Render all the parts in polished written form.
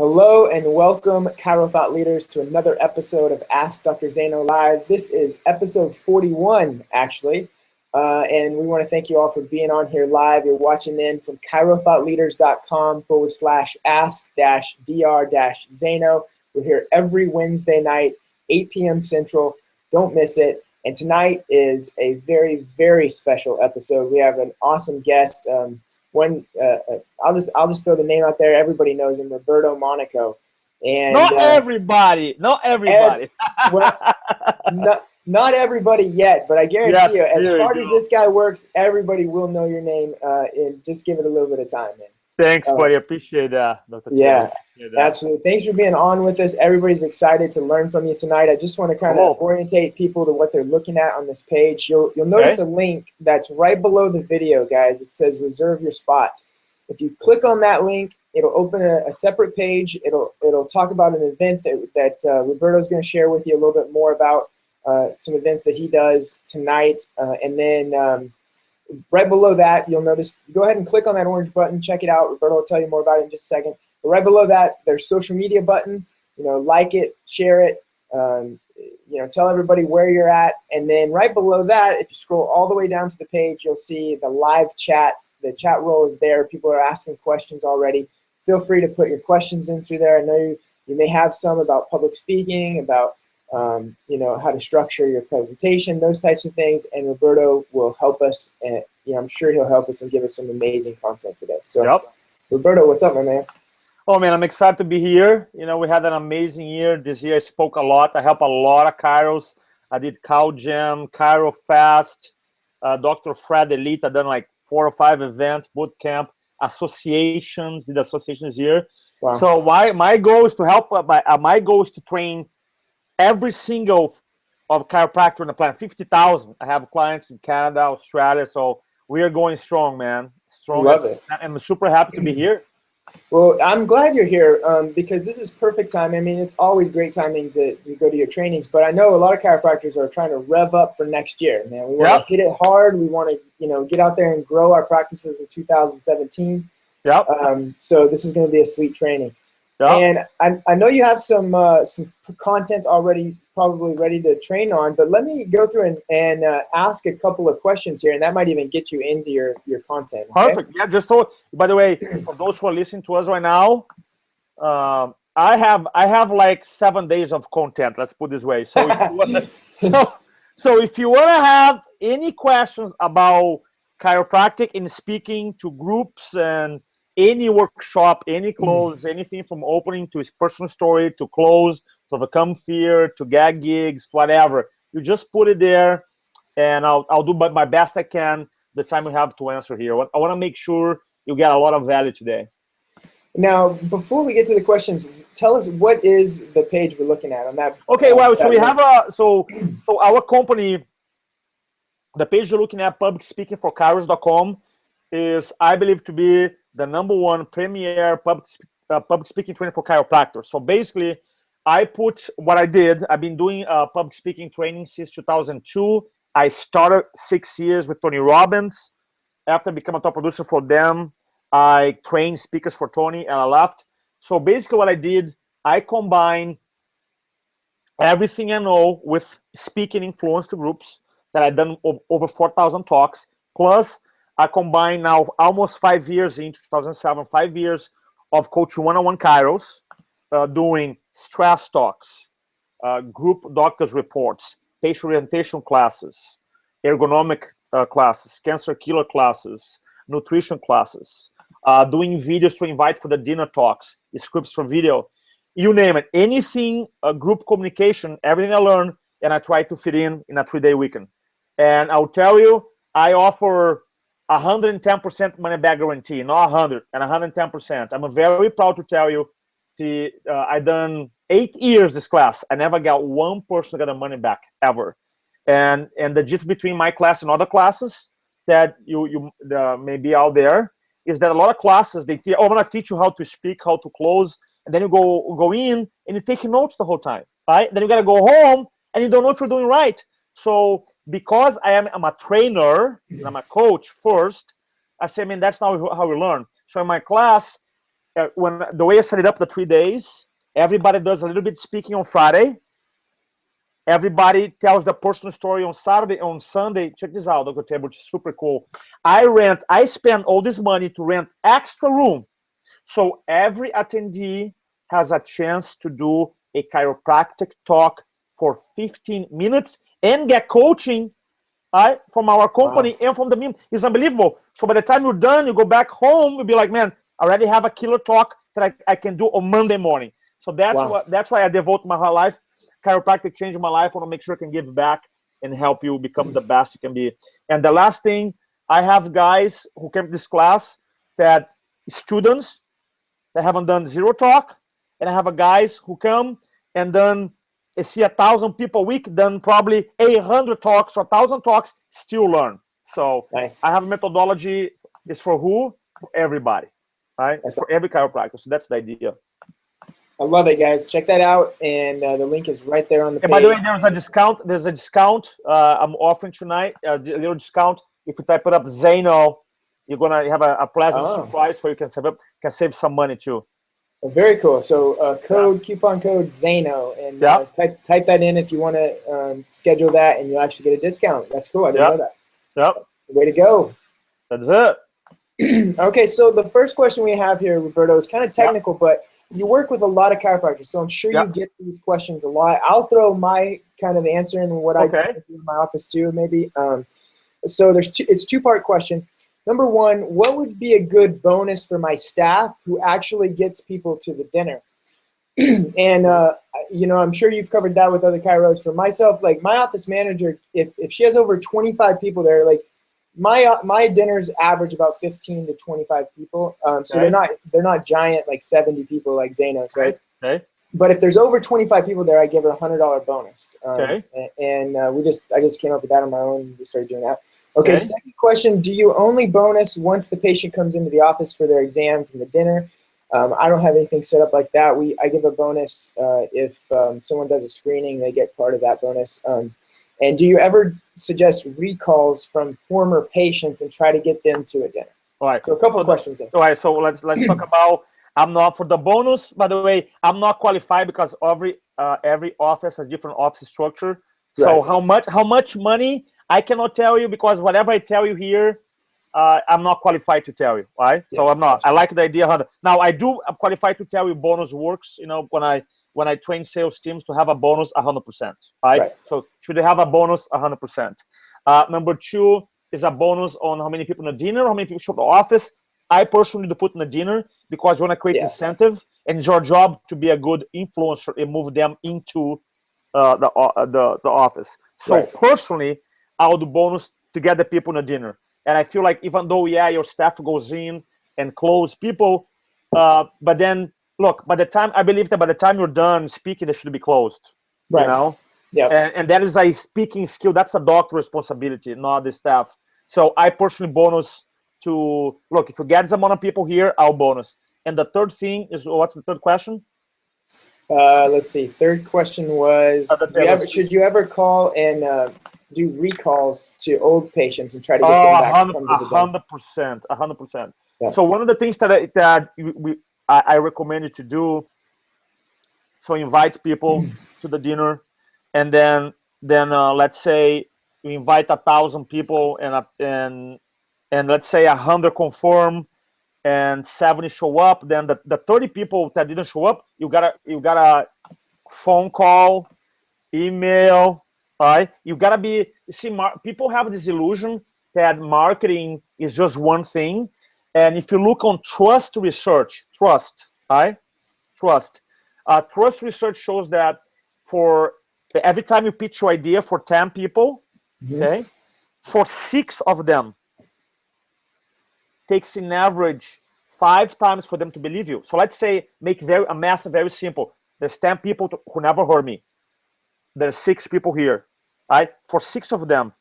Hello and welcome, Cairo Thought Leaders, to another episode of Ask Dr. Zaino Live. This is episode 41, actually, and we want to thank you all for being on here live. You're watching in from kairothoughtleaders.com/ask-dr-zaino. We're here every Wednesday night, 8 p.m. Central. Don't miss it. And tonight is a very, very special episode. We have an awesome guest. I'll just throw the name out there. Everybody knows him, Roberto Monaco. And not everybody. Well, not everybody yet, but I guarantee you, as hard as this guy works, everybody will know your name. And just give it a little bit of time, man. Thanks, buddy. Appreciate that, Dr. Yeah, absolutely. Thanks for being on with us. Everybody's excited to learn from you tonight. I just want to kind of orientate people to what they're looking at on this page. You'll notice a link that's right below the video, guys. It says reserve your spot. If you click on that link, it'll open a separate page. It'll talk about an event that Roberto's going to share with you a little bit more about, some events that he does tonight, and then right below that, you'll notice, go ahead and click on that orange button, check it out. Roberto will tell you more about it in just a second. But right below that, there's social media buttons. Like it, share it, tell everybody where you're at. And then right below that, if you scroll all the way down to the page, you'll see the live chat. The chat roll is there. People are asking questions already. Feel free to put your questions in through there. I know you may have some about public speaking, about how to structure your presentation, those types of things, and Roberto will help us, and I'm sure he'll help us and give us some amazing content today. So, Roberto, what's up, my man? Oh, man, I'm excited to be here. We had an amazing year. This year I spoke a lot. I helped a lot of Kairos. I did Cow Jam, Cairo Fast, Dr. Fred Elite. I've done like 4 or 5 events, boot camp, associations, did associations here. Wow. So my goal is to help, my goal is to train every single of chiropractor on the planet, 50,000. I have clients in Canada, Australia, so we are going strong, man. Strong. Love it. I'm super happy to be here. Well, I'm glad you're here because this is perfect time. I mean, it's always great timing to go to your trainings, but I know a lot of chiropractors are trying to rev up for next year, man. We want to hit it hard. We want to, get out there and grow our practices in 2017. So this is going to be a sweet training. And I know you have some content already probably ready to train on, but let me go through and ask a couple of questions here, and that might even get you into your content. Okay? Perfect. Yeah, by the way, for those who are listening to us right now, I have like 7 days of content, let's put it this way. So if you want to have any questions about chiropractic and speaking to groups and any workshop, any close, anything from opening to his personal story to close, to overcome fear, to gag gigs, whatever. You just put it there, and I'll do my best I can the time we have to answer here. I want to make sure you get a lot of value today. Now, before we get to the questions, tell us what is the page we're looking at on that. Okay, so we have so our company, the page you're looking at, publicspeakingforkairos.com, is, I believe, to be the #1 premier public speaking training for chiropractors. So basically, I put what I did. I've been doing public speaking training since 2002. I started 6 years with Tony Robbins. After I became a top producer for them, I trained speakers for Tony, and I left. So basically what I did, I combined everything I know with speaking influence to groups that I've done over 4,000 talks, plus I combine now almost 5 years into 2007, 5 years of coaching one-on-one Kairos, doing stress talks, group doctors reports, patient orientation classes, ergonomic classes, cancer killer classes, nutrition classes, doing videos to invite for the dinner talks, scripts for video, you name it. Anything, group communication, everything I learned, and I try to fit in a 3-day weekend. And I'll tell you, I offer 110% money back guarantee, not 100, and 110%. I'm very proud to tell you, I done 8 years this class. I never got one person got the money back ever. And the difference between my class and other classes that you may be out there is that a lot of classes I'm gonna teach you how to speak, how to close, and then you go in and you take notes the whole time, right? Then you gotta go home and you don't know if you're doing right. So because I'm a trainer and I'm a coach first, I say, I mean, that's not how we learn. So in my class, when the way I set it up, the 3 days, everybody does a little bit speaking on Friday. Everybody tells the personal story on Saturday. On Sunday, check this out, Dr. Tabor, which is super cool. I spend all this money to rent extra room. So every attendee has a chance to do a chiropractic talk for 15 minutes and get coaching from our company and from the meme. It's unbelievable. So by the time you're done, you go back home, you'll be like, man, I already have a killer talk that I can do on Monday morning. So that's why I devote my whole life. Chiropractic changed my life. I want to make sure I can give back and help you become the best you can be. And the last thing, I have guys who came to this class that students that haven't done zero talk, and I have a guys who come and then see 1,000 people a week, done probably 800 talks or 1,000 talks, still learn. So nice. I have a methodology. It's for who? For everybody, right? It's for every chiropractor. So that's the idea. I love it, guys. Check that out, and the link is right there on the page. And by the way, there's a discount. There's a discount I'm offering tonight. A little discount. If you type it up, Zaino, you're gonna have a pleasant surprise where you can save some money too. Very cool. So coupon code Zaino, and type that in if you want to schedule that, and you'll actually get a discount. That's cool. I didn't know that. Yep. Way to go. That's it. Okay, so the first question we have here, Roberto, is kind of technical, but you work with a lot of chiropractors, so I'm sure you get these questions a lot. I'll throw my kind of answer in what I do in my office too, maybe. So it's two-part question. Number one, what would be a good bonus for my staff who actually gets people to the dinner? And, I'm sure you've covered that with other chiros. For myself, like my office manager, if she has over 25 people there, like my dinners average about 15 to 25 people. So they're not giant, like 70 people like Zaino's, right? Okay. But if there's over 25 people there, I give her a $100 bonus. And I just came up with that on my own. We started doing that. Okay, second question, do you only bonus once the patient comes into the office for their exam from the dinner? I don't have anything set up like that. I give a bonus if someone does a screening, they get part of that bonus. And do you ever suggest recalls from former patients and try to get them to a dinner? All right. So a couple of questions there. All right, so let's talk about, I'm not for the bonus. By the way, I'm not qualified because every office has different office structure. So how much money, I cannot tell you, because whatever I tell you here, I'm not qualified to tell you, right? So I'm not. I like the idea. Now I'm qualified to tell you bonus works. When I train sales teams to have a bonus 100%, right? So should they have a bonus 100%? Number two is a bonus on how many people in the dinner, how many people show up at the office. I personally do put in the dinner because you want to create incentive, and it's your job to be a good influencer and move them into the office. So personally, I would do bonus to get the people in the dinner. And I feel like even though your staff goes in and close people, but then look, I believe that by the time you're done speaking, they should be closed. You know? And that is a speaking skill. That's a doctor responsibility, not the staff. So I personally bonus to look, if you get some amount of people here, I'll bonus. And the third thing is, what's the third question? Let's see. Third question was, should you ever call and do recalls to old patients and try to get them back to come to the dinner? 100%. So one of the things that I recommend you to do, so invite people to the dinner, and then let's say you invite 1,000 people and let's say 100 conform and 70 show up. Then the 30 people that didn't show up, you gotta phone call, email. Right? You gotta be. See, people have this illusion that marketing is just one thing, and if you look on trust research, trust research shows that for every time you pitch your idea for 10 people, for 6 of them, takes in average 5 times for them to believe you. So let's say make a math very simple. There's 10 people who never heard me. There's 6 people here. Right? For 6 of them,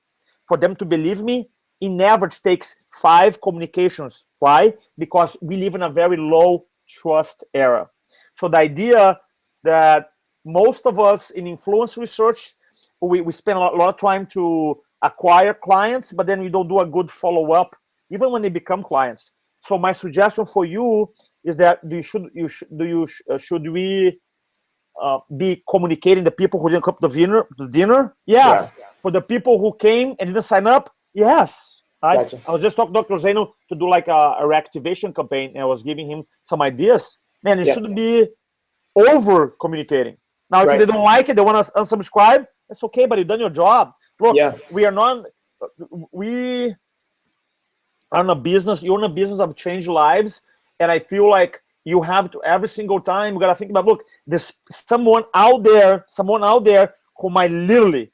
for them to believe me, in average takes 5 communications. Why? Because we live in a very low trust era. So the idea that most of us in influence research, we spend a lot of time to acquire clients, but then we don't do a good follow-up, even when they become clients. So my suggestion for you, is that should we be communicating the people who didn't come to the dinner? Yes. Yeah. For the people who came and didn't sign up, yes. Gotcha. I was just talking to Dr. Zaino to do like a reactivation campaign, and I was giving him some ideas. Man, it shouldn't be over communicating. Now, if they don't like it, they want to unsubscribe, that's okay, but you've done your job. Look, we are in a business, you're in a business of change lives, and I feel like you have to, every single time, you got to think about, look, there's someone out there who might literally,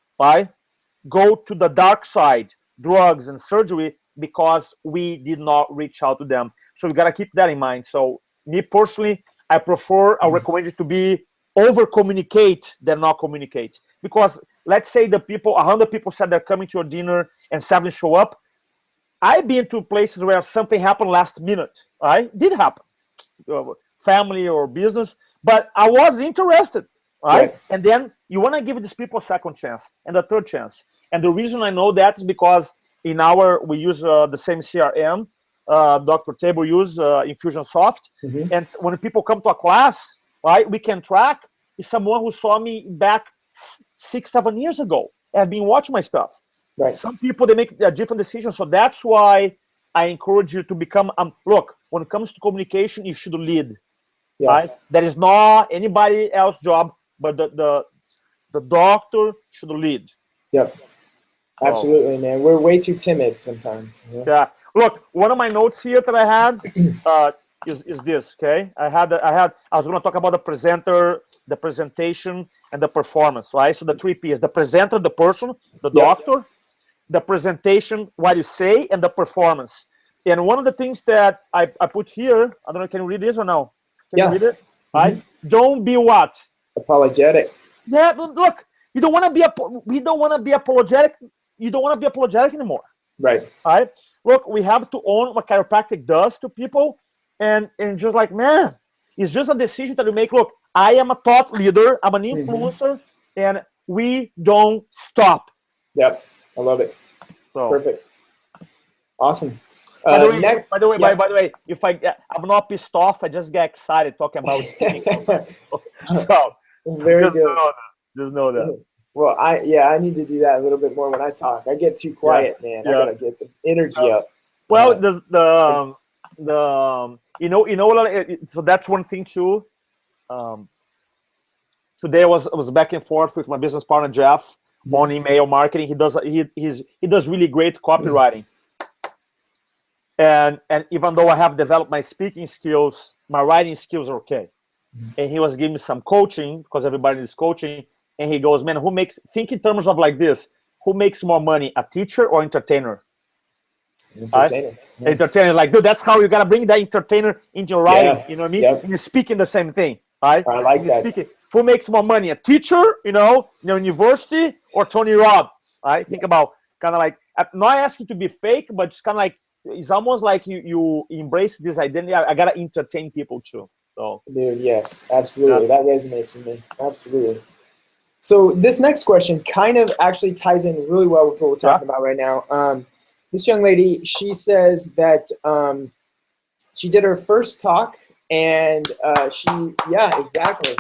go to the dark side, drugs and surgery, because we did not reach out to them. So we got to keep that in mind. So me personally, I recommend you to be over-communicate than not communicate. Because let's say 100 people said they're coming to your dinner and 7 show up. I've been to places where something happened last minute. Did happen. Family or business, but I was interested. And then you want to give these people a second chance and a third chance. And the reason I know that is because we use the same CRM. Dr. Table use Infusionsoft. And when people come to a class, we can track is someone who saw me back 6-7 years ago and have been watching my stuff. Some people, they make a different decision. So that's why I encourage you to become, look, when it comes to communication, you should lead. That is not anybody else's job, but the doctor should lead. Absolutely, man. We're way too timid sometimes. Yeah. Look, one of my notes here that I had is this. Okay, I was going to talk about the presenter, the presentation, and the performance. So the 3 P's: the presenter, the person, the doctor, the presentation, what you say, and the performance. And one of the things that I put here, I don't know, can you read this or no? Can you read it? Don't be what? Apologetic. Yeah, look, we don't want to be apologetic. You don't want to be apologetic anymore. Look, we have to own what chiropractic does to people, and just like, man, it's just a decision that you make. Look, I am a thought leader, I'm an influencer, and we don't stop. I love it. So perfect. Awesome. By the way, if I'm not pissed off, I just get excited talking about speaking. So very good. Just know that. Well, I need to do that a little bit more when I talk. I get too quiet, man. I gotta get the energy up. Well, so that's one thing too. Today I was back and forth with my business partner Jeff on email marketing. He does really great copywriting. And even though I have developed my speaking skills, my writing skills are okay. And he was giving me some coaching because everybody needs coaching. And he goes, man, think in terms of like this: who makes more money, a teacher or entertainer? Entertainer. Entertainer, like, dude, that's how you gotta bring that entertainer into your writing. You know what I mean? And you're speaking the same thing. I like that. Who makes more money, a teacher, university, or Tony Robbins? Think about kind of like, I'm not asking to be fake, but just kind of like, it's almost like you embrace this identity. I gotta entertain people too. So, dude, yes, absolutely, that resonates with me. Absolutely. So this next question kind of actually ties in really well with what we're talking about right now. This young lady, she says that she did her first talk, and exactly.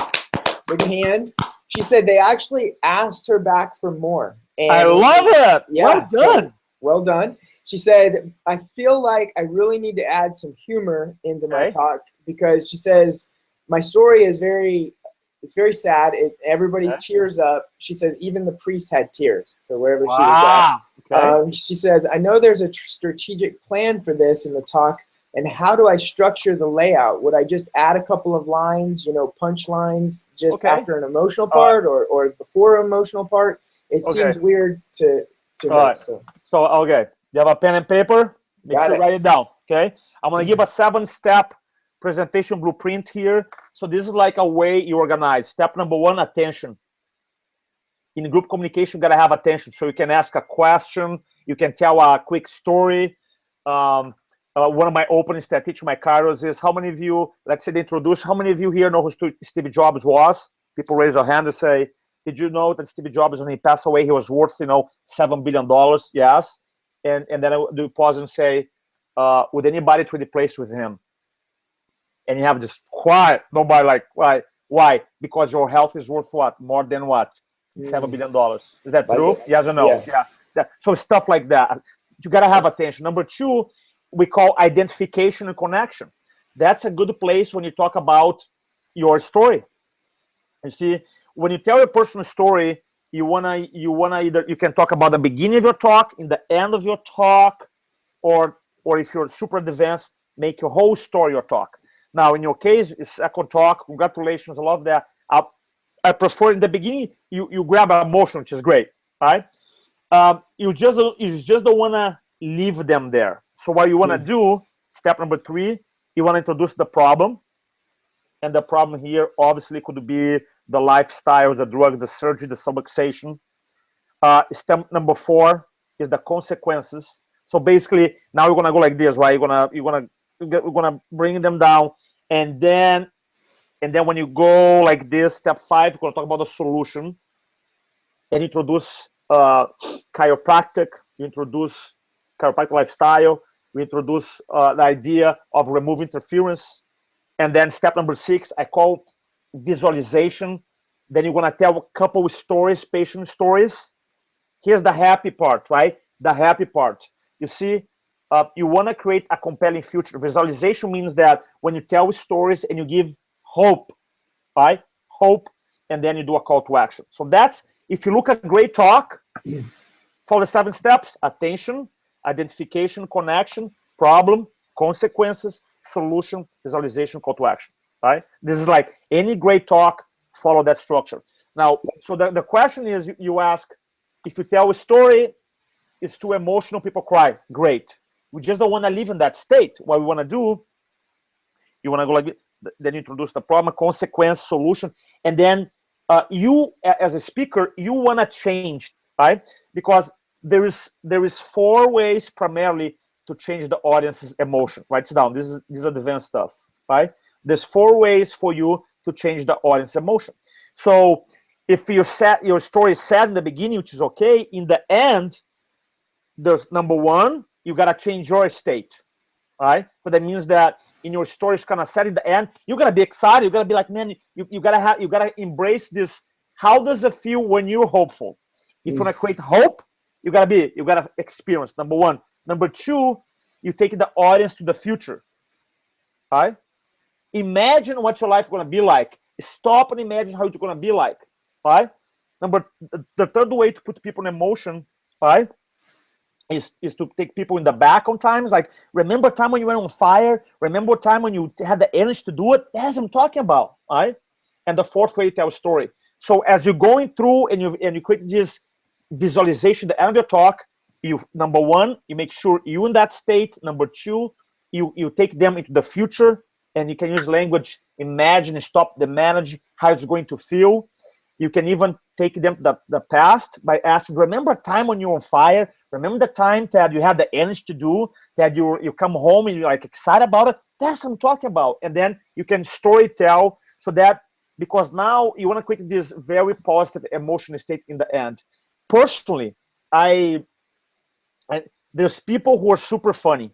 Big hand. She said they actually asked her back for more. And I love it. Well done. So, well done. She said, I feel like I really need to add some humor into my talk, because she says my story is very sad. Everybody tears up. She says even the priest had tears. So wherever she was at. She says, I know there's a strategic plan for this in the talk, and how do I structure the layout? Would I just add a couple of lines, punch lines just after an emotional part or before an emotional part? It seems weird to her. So, okay. You have a pen and paper? Make sure to write it down, okay? I'm going to give a 7-step presentation blueprint here. So this is like a way you organize. Step number 1, attention. In group communication, you got to have attention. So you can ask a question. You can tell a quick story. One of my openings that I teach my Kairos is, how many of you, let's say they introduce, how many of you here know who Steve Jobs was? People raise their hand and say, did you know that Steve Jobs, when he passed away, he was worth, $7 billion? Yes. And then I do pause and say, would anybody trade the place with him? and you have this quiet, nobody like, why? Because your health is worth what? More than what? $7 billion. Is that true? Yes or no? Yeah. So stuff like that. You gotta have attention. Number two, we call identification and connection. That's a good place when you talk about your story. You see, when you tell a personal story, you wanna either, you can talk about the beginning of your talk, in the end of your talk, or if you're super advanced, make your whole story your talk. Now, in your case, it's second talk. Congratulations, I love that. I prefer in the beginning you grab an emotion, which is great, right? You just don't wanna leave them there. So what you wanna do, step number 3, you wanna introduce the problem, and the problem here obviously could be the lifestyle, the drugs, the surgery, the subluxation. Step number 4 is the consequences. So basically, now you're gonna go like this, right? We're gonna bring them down, and then when you go like this, step 5, we're gonna talk about the solution, and introduce chiropractic. You introduce chiropractic lifestyle. We introduce the idea of remove interference, and then step number 6, I call visualization. Then you're gonna tell a couple of stories, patient stories. Here's the happy part, right? The happy part. You see, you want to create a compelling future. Visualization means that when you tell stories and you give hope, right? Hope, and then you do a call to action. So that's, if you look at great talk, follow the 7 steps: attention, identification, connection, problem, consequences, solution, visualization, call to action, right? This is like any great talk, follow that structure. Now, so the question is, you ask, if you tell a story, it's too emotional, people cry. Great. We just don't want to live in that state. What we want to do, you want to go like, then you introduce the problem, consequence, solution, and then you, as a speaker, you want to change, right? Because there is 4 ways primarily to change the audience's emotion. Write it down. This is advanced stuff, right? There's 4 ways for you to change the audience emotion. So if your story is sad in the beginning, which is okay, in the end, there's number 1, you gotta change your state, right? So that means that in your story, it's kind of sad in the end. You gotta be excited. You gotta be like, man, you gotta embrace this. How does it feel when you're hopeful? If you wanna create hope, you gotta experience. Number 1. Number 2, you take the audience to the future, right? Imagine what your life is gonna be like. Stop and imagine how it's gonna be like, right? The third way to put people in emotion, right, is to take people in the back on times. Like, remember a time when you were on fire? Remember a time when you had the energy to do it? That's what I'm talking about, right? And the 4th way, you tell a story. So as you're going through and you create this visualization, the end of your talk, number 1, you make sure you're in that state. Number 2, you take them into the future, and you can use language, imagine, and stop the manage, how it's going to feel. You can even take them to the past by asking, remember a time when you were on fire? Remember the time that you had the energy to do, that you come home and you're like excited about it? That's what I'm talking about. And then you can story tell, so that, because now you want to create this very positive emotional state in the end. Personally, there's people who are super funny,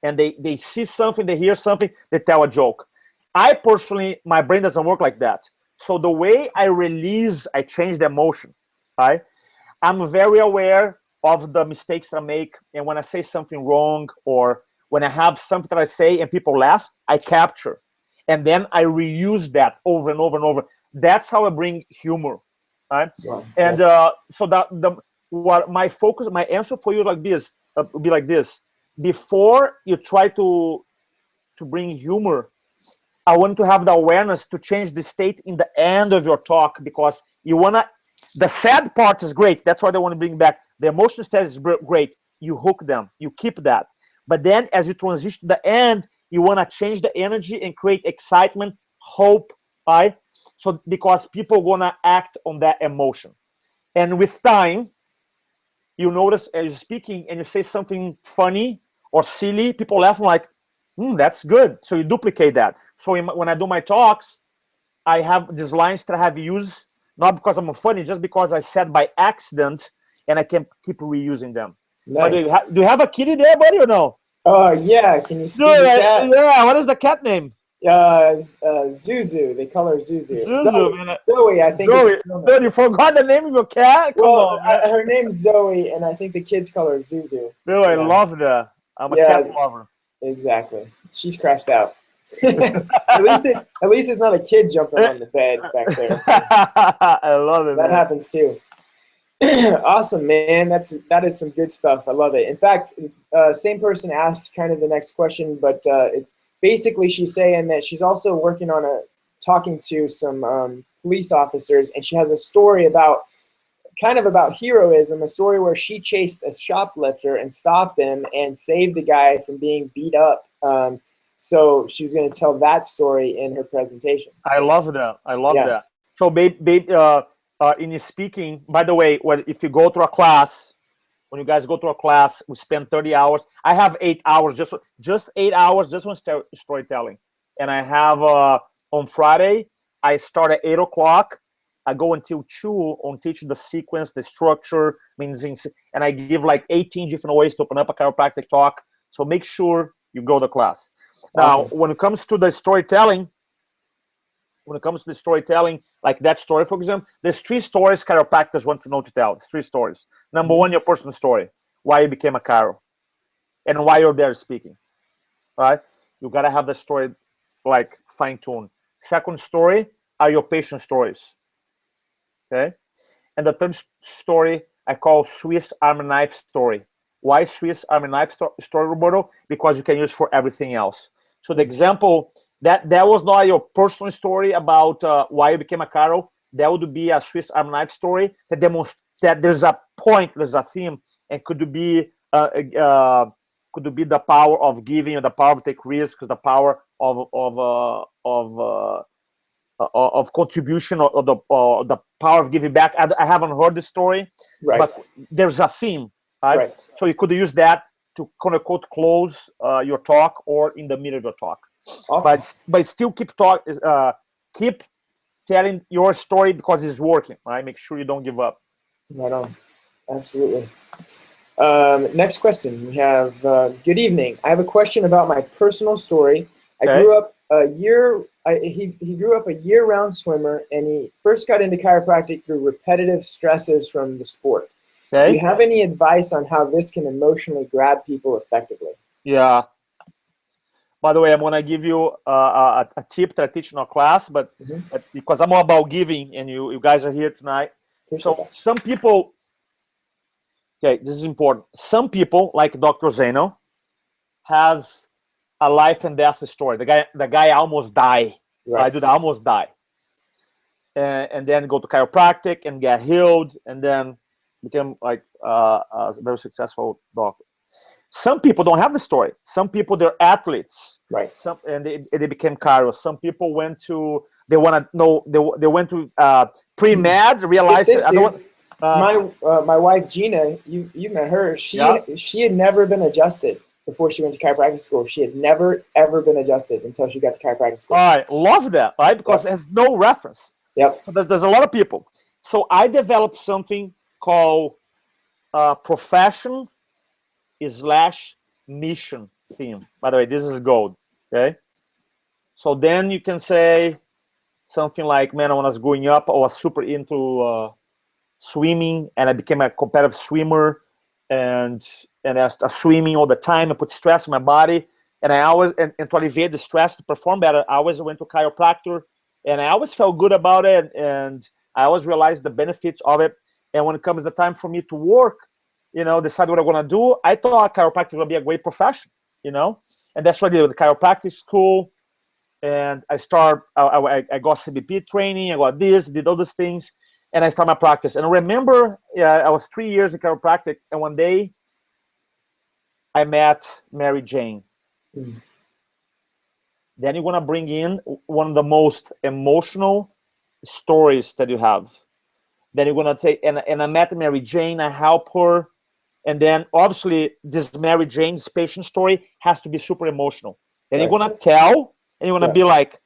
and they see something, they hear something, they tell a joke. I personally, my brain doesn't work like that. So the way I change the emotion, right? I'm very aware of the mistakes I make, and when I say something wrong, or when I have something that I say and people laugh, I capture, and then I reuse that over and over and over. That's how I bring humor, right? Wow. And so what my focus, my answer for you like this would be like this: before you try to bring humor, I want to have the awareness to change the state in the end of your talk, because the sad part is great. That's why they want to bring back. The emotional state is great. You hook them, you keep that. But then as you transition to the end, you want to change the energy and create excitement, hope, right? So because people are going to act on that emotion. And with time, you notice as you're speaking and you say something funny or silly, people laugh like, that's good. So you duplicate that. So when I do my talks, I have these lines that I have used, not because I'm funny, just because I said by accident, and I can keep reusing them. Nice. Do you have a kitty there, buddy, or no? Oh, yeah. Can you see the cat? Yeah, what is the cat name? Zuzu. They call her Zuzu. Zuzu, man. Zoe, I think. Zoe. Dude, you forgot the name of your cat? Come on, man. Her name's Zoe, and I think the kids call her Zuzu. Dude, I love that. I'm a cat lover. Exactly. She's crashed out. at least it's not a kid jumping on the bed back there. I love it. That happens too. Awesome, man. That is some good stuff. I love it. In fact, same person asked kind of the next question, but basically she's saying that she's also working on talking to some police officers, and she has a story about heroism, a story where she chased a shoplifter and stopped him and saved the guy from being beat up. So she was going to tell that story in her presentation. I love that. I love that. So, in speaking, by the way, if you go to a class, when you guys go to a class, we spend 30 hours. I have 8 hours, just 8 hours, just on storytelling. And I have, on Friday, I start at 8 o'clock. I go until 2 on teaching the sequence, the structure, and I give like 18 different ways to open up a chiropractic talk. So make sure you go to class. Now, when it comes to the storytelling, like that story, for example, there's 3 stories chiropractors want to know to tell. It's 3 stories. Number 1, your personal story, why you became a chiro, and why you're there speaking. Right? You gotta have the story like fine-tuned. Second story are your patient stories. Okay, and the third story I call Swiss Army knife story. Why Swiss Army knife story, Roberto? Because you can use for everything else. So the example that was not your personal story about why you became a chiro. That would be a Swiss Army knife story that demonstrates that there's a point, there's a theme, and could be the power of giving, or the power of take risks, the power of contribution, or the power of giving back. I haven't heard the story, but there's a theme, right? So you could use that to quote unquote close your talk, or in the middle of your talk. Awesome. But still keep telling your story, because it's working, right? Make sure you don't give up. Right on. Absolutely. Next question. We have, good evening. I have a question about my personal story. I grew up he grew up a year-round swimmer, and he first got into chiropractic through repetitive stresses from the sport. Do you have any advice on how this can emotionally grab people effectively? Yeah. By the way, I'm going to give you a tip that I teach in our class, but because I'm all about giving, and you guys are here tonight. So some people, this is important. Some people, like Dr. Zaino, has a life and death story. The guy almost died. Right? Dude, almost died. And then go to chiropractic and get healed, and then became like a very successful doctor. Some people don't have the story. Some people, they're athletes, right? And they became Kairos. Some people went to they went to pre-med, realized my wife Gina, you met her. She had never been adjusted before she went to chiropractic school. She had never ever been adjusted until she got to chiropractic school. All right, love that, right? Because it has no reference. Yep. So there's a lot of people. So I developed something called profession / mission theme. By the way, this is gold. Okay. So then you can say something like, man, when I was growing up, I was super into swimming, and I became a competitive swimmer, and I started swimming all the time. I put stress on my body, and I always, and to alleviate the stress to perform better, I always went to chiropractor, and I always felt good about it, and I always realized the benefits of it. And when it comes the time for me to work, decide what I'm gonna do, I thought chiropractic would be a great profession, and that's what I did with the chiropractic school. And I got CBP training, I got this, did all those things, and I started my practice. And I remember, I was 3 years in chiropractic, and one day I met Mary Jane. Then you're gonna bring in one of the most emotional stories that you have. Then you're gonna say, and I met Mary Jane, I help her. And then obviously this Mary Jane's patient story has to be super emotional. Then you're gonna tell, and you're gonna be like,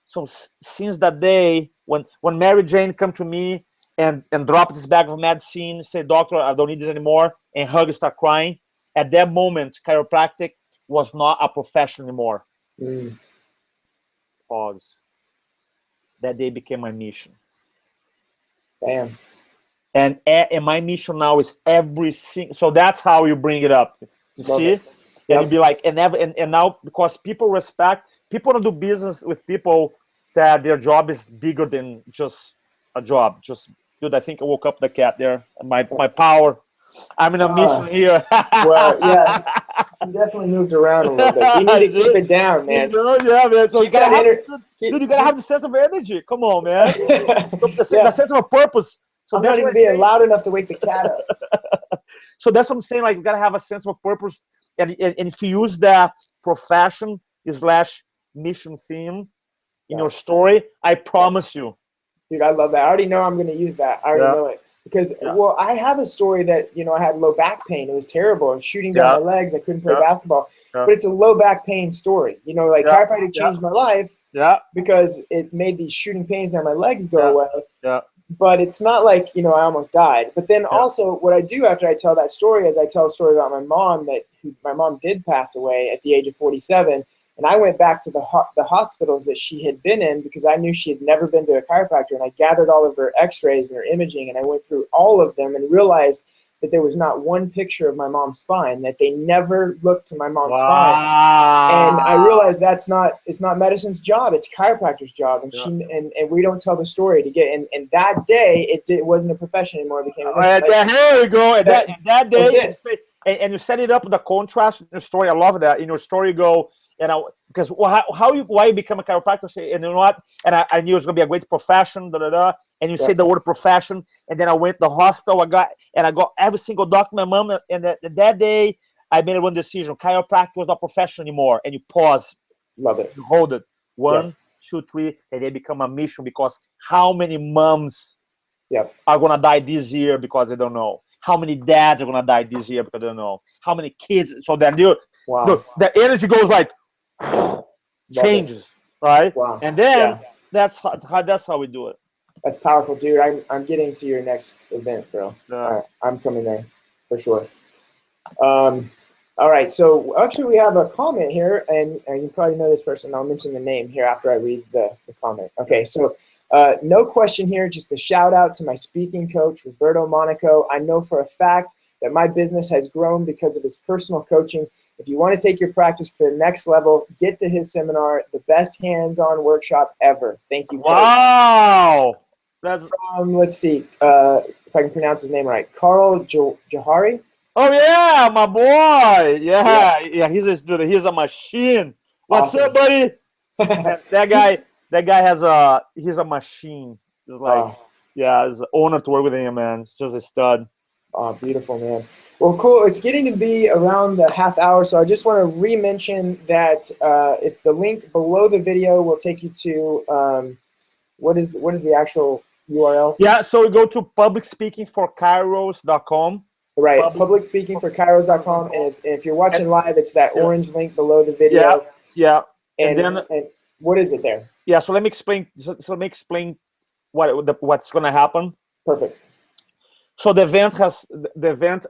so since that day, when Mary Jane come to me and drop this bag of medicine, say, doctor, I don't need this anymore, and hug and start crying, at that moment, chiropractic was not a profession anymore. pause. That day became my mission. Bam. And my mission now is every single. So that's how you bring it up. You Love see, it. and you'd be like, and now because people want to do business with people that their job is bigger than just a job. Just, dude, I think I woke up the cat there. My power. I'm in a mission here. Well, yeah, you definitely moved around a little bit. So you need to keep it down, man. Yeah, man. So you gotta you gotta have the sense of energy. Come on, man. The sense of a purpose. So I'm not even being loud enough to wake the cat up. So that's what I'm saying. Like, you gotta have a sense of a purpose, and if you use that profession / mission theme in your story, I promise you, dude, I love that. I already know I'm going to use that. I already know it because well, I have a story that I had low back pain. It was terrible. I was shooting down my legs. I couldn't play basketball. But it's a low back pain story. Like chiropractic changed my life. Because it made these shooting pains down my legs go away. But it's not like, I almost died. But then also what I do after I tell that story is I tell a story about my mom my mom did pass away at the age of 47. And I went back to the hospitals that she had been in because I knew she had never been to a chiropractor. And I gathered all of her x-rays and her imaging. And I went through all of them and realized that there was not one picture of my mom's spine, that they never looked to my mom's spine. And I realized it's not medicine's job, it's chiropractor's job. And and we don't tell the story to get and that day it wasn't a profession anymore, it became a mission. Here we go. And that day and you set it up with the contrast in your story. I love that. In your story you go, because why you become a chiropractor? And you know what? And I knew it was gonna be a great profession. And you say the word profession, and then I went to the hospital. I got every single doctor. My mom, and that day I made one decision: chiropractor was not profession anymore. And you pause. Love it. You hold it. 1, 2, 3, and they become a mission. Because how many moms are gonna die this year because they don't know? How many dads are gonna die this year because they don't know? How many kids? So then the energy goes like changes, right? Wow. And then that's how we do it. That's powerful, dude. I'm getting to your next event, bro. I'm coming there for sure. All right, so actually we have a comment here, and you probably know this person. I'll mention the name here after I read the comment. Okay, so no question here, just a shout out to my speaking coach, Roberto Monaco. I know for a fact that my business has grown because of his personal coaching. If you want to take your practice to the next level, get to his seminar, the best hands-on workshop ever. Thank you, coach. Wow. That's from, let's see, if I can pronounce his name right, Carl Johari. Oh yeah, my boy. Yeah. He's a machine. What's up, buddy? that guy he's a machine. It's like, it's an honor to work with him, man. It's just a stud. Oh, beautiful, man. Well, cool. It's getting to be around the half hour, so I just want to re-mention that if the link below the video will take you to what is the actual URL? Yeah, so you go to publicspeakingforkairos.com. Right, publicspeakingforkairos.com, and if you're watching live, it's that orange link below the video. Yeah. And what is it there? Yeah, so let me explain. So let me explain what's going to happen. Perfect. So the event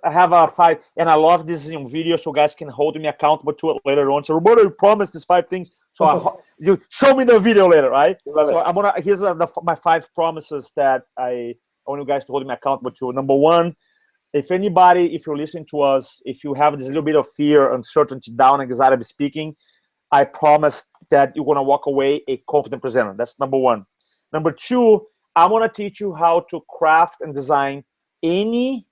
I have a 5, and I love this video, so guys can hold me accountable to it later on. So Roberto, you promised these 5 things, so you show me the video later, right? So I'm gonna here's my 5 promises that I want you guys to hold me accountable to. Number 1, if you're listening to us, if you have this little bit of fear, uncertainty, down, anxiety of speaking, I promise that you're gonna walk away a confident presenter. That's number 1. Number 2, I'm gonna teach you how to craft and design any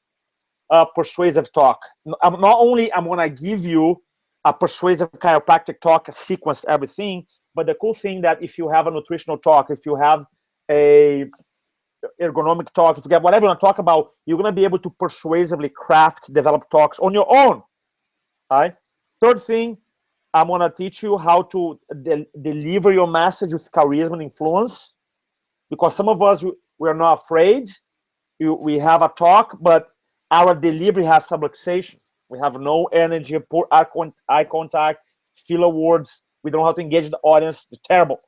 persuasive talk. Not only I'm going to give you a persuasive chiropractic talk, a sequence, everything, but the cool thing that if you have a nutritional talk, if you have a ergonomic talk, if you get whatever you want to talk about, you're going to be able to persuasively develop talks on your own. All right. Third thing, I'm going to teach you how to deliver your message with charisma and influence, because some of us, we are not afraid. We have a talk, but our delivery has subluxation. We have no energy, poor eye contact, filler words. We don't know how to engage the audience. It's terrible.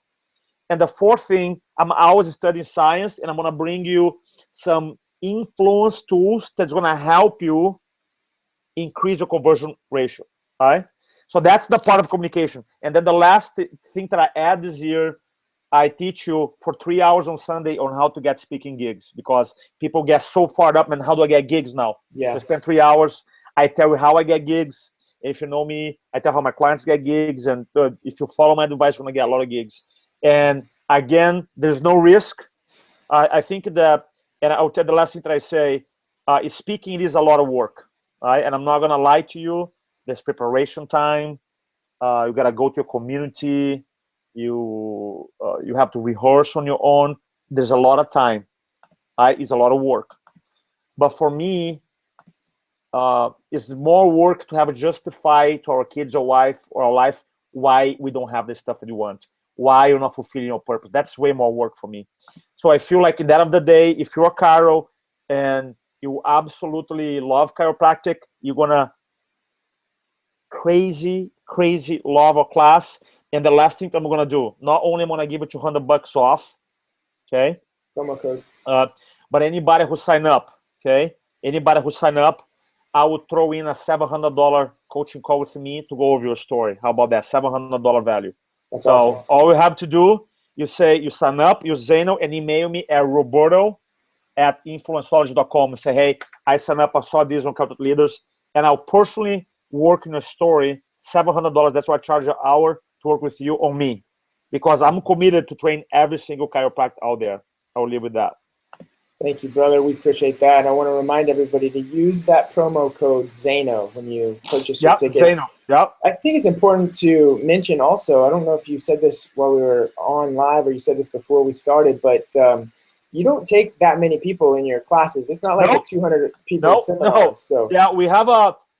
And the fourth thing, I'm always studying science, and I'm going to bring you some influence tools that's going to help you increase your conversion ratio. All right? So that's the part of communication. And then the last thing that I add this year I teach you for 3 hours on Sunday on how to get speaking gigs, because people get so fired up, and how do I get gigs now? Yeah. So I spend 3 hours. I tell you how I get gigs. If you know me, I tell how my clients get gigs, and if you follow my advice, you're gonna get a lot of gigs. And again, there's no risk. I think that, and I'll tell the last thing that I say, speaking is a lot of work, right? And I'm not gonna lie to you. There's preparation time. You gotta go to your community. You have to rehearse on your own. There's a lot of time. It's a lot of work. But for me, it's more work to have to justify to our kids or wife or our life why we don't have the stuff that you want, why you're not fulfilling your purpose. That's way more work for me. So I feel like at the end of the day, if you're a chiro and you absolutely love chiropractic, you're gonna crazy love a class. And the last thing that I'm gonna do, not only am I gonna give you $200 off, okay? Promo code. But anybody who sign up, okay? Anybody who sign up, I would throw in a $700 coaching call with me to go over your story. How about that? $700 value. That's so awesome. All you have to do, you sign up, use Zaino, and email me at roberto@influencology.com and say, hey, I signed up, I saw this on Chiropractic Leaders, and I'll personally work in your story. $700, that's what I charge an hour to work with you on me, because I'm committed to train every single chiropractor out there. I'll leave with that. Thank you, brother. We appreciate that. I want to remind everybody to use that promo code Zaino when you purchase your tickets. Zaino. Yep. I think it's important to mention also, I don't know if you said this while we were on live or you said this before we started, but you don't take that many people in your classes. It's not like a 200 people seminar. No. So yeah, we have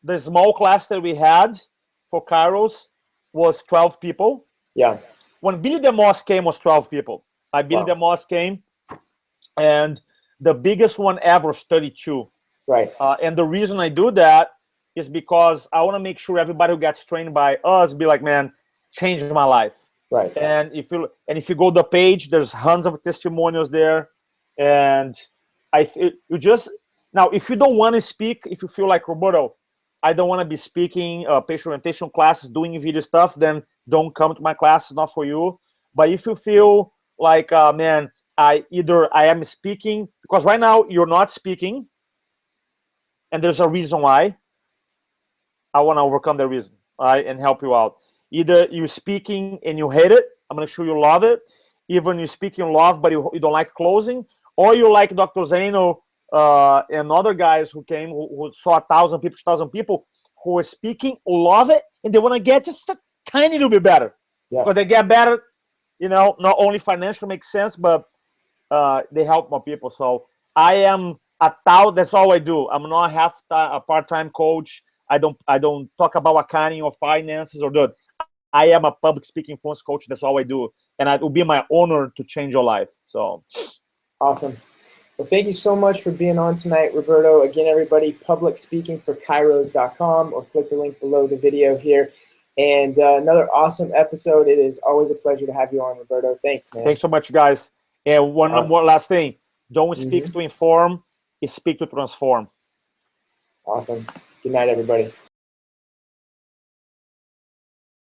the small class that we had for Kairos was 12 people. Yeah. When Billy DeMoss came was 12 people. Billy DeMoss came, and the biggest one ever was 32. Right. And the reason I do that is because I want to make sure everybody who gets trained by us be like, man, changed my life. Right. And if you go to the page, there's tons of testimonials there. And now, if you don't want to speak, if you feel like, Roberto, I don't want to be speaking patient orientation classes, doing video stuff, then don't come to my class. It's not for you. But if you feel like, man, I am speaking, because right now you're not speaking, and there's a reason why. I want to overcome the reason, and help you out. Either you're speaking and you hate it, I'm going to show you love it. Even you speak in love, but you don't like closing, or you like Dr. Zaino and other guys who came who saw 1,000 people, 2,000 people who were speaking, love it, and they want to get just a tiny little bit better. Yeah. Because they get better, not only financially makes sense, but they help more people. So I am that's all I do. I'm not a part-time coach. I don't talk about accounting or finances or that. I am a public speaking influence coach. That's all I do, and it will be my honor to change your life. So awesome. Well, thank you so much for being on tonight, Roberto. Again, everybody, publicspeakingforkairos.com, or click the link below the video here. And another awesome episode. It is always a pleasure to have you on, Roberto. Thanks, man. Thanks so much, guys. And one last thing. Don't speak to inform, speak to transform. Awesome. Good night, everybody.